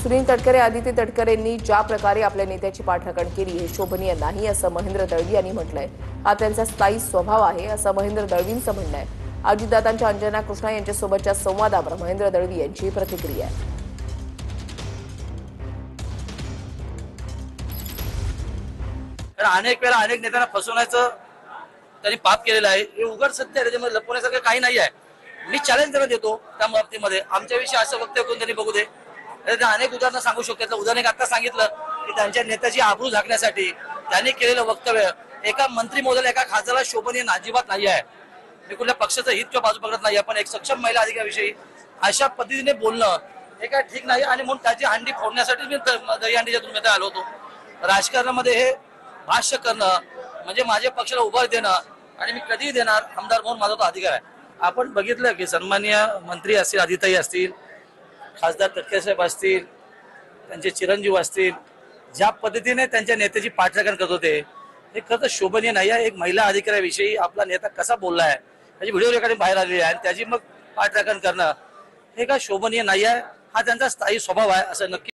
सुनील तटकरे आदिती तटकरेंनी ज्या प्रकारे आपल्या नेत्याची पाठराखण केली हे शोभनीय नाही असं महेंद्र दळवी यांनी म्हटलंय। हा त्यांचा स्थायी स्वभाव आहे असं महेंद्र दळवींचं म्हणणं आहे। अजितदादांच्या अंजना कृष्णा यांच्यासोबतच्या संवादावर महेंद्र दळवी यांची प्रतिक्रिया आहे। अनेक वेळा अनेक नेत्यांना फसवण्याचं त्यांनी पाप केलेलं आहे। हे उघड सत्य आहे, त्याच्यामध्ये लपवण्यासारखं काही नाही आहे। मी चॅलेंज त्यांना देतो त्या बाबतीमध्ये आमच्याविषयी असं वक्तव्य करून त्यांनी बघू दे। अनेक उदाहरणं सांगू शकतात। उदाहरण आता सांगितलं की त्यांच्या नेत्याची आबरू झाकण्यासाठी त्यांनी केलेलं वक्तव्य एका मंत्री महोदयाला एका खासदाराला शोभनीय अजिबात नाही आहे। मी कुठल्या पक्षाचं हित किंवा बाजू पकडत नाही, पण एक सक्षम महिला अधिकाऱ्याविषयी अशा पद्धतीने बोलणं हे काय ठीक नाही। आणि म्हणून त्याची हंडी फोडण्यासाठी मी दहीहंडीच्या तुम्ही आलो होतो। राजकारणामध्ये हे भाष्य करणं म्हणजे माझ्या पक्षाला उभा देणं आणि मी कधीही देणार आमदार म्हणून माझा तो अधिकार आहे। आपण बघितलं की सन्माननीय मंत्री असतील, आदिताई असतील, खासदार तटकरे साहेब असतील, त्यांचे चिरंजीव असतील, ज्या पद्धतीने त्यांच्या नेत्याची पाठराखण करत होते हे खरंच शोभनीय नाही आहे। एक महिला अधिकाऱ्याविषयी आपला नेता कसा बोलला आहे त्याची व्हिडिओ रेकॉर्डिंग बाहेर आलेली आहे आणि त्याची मग पाठराखण करणं हे काय शोभनीय नाही आहे। हा त्यांचा स्थायी स्वभाव आहे असं नक्की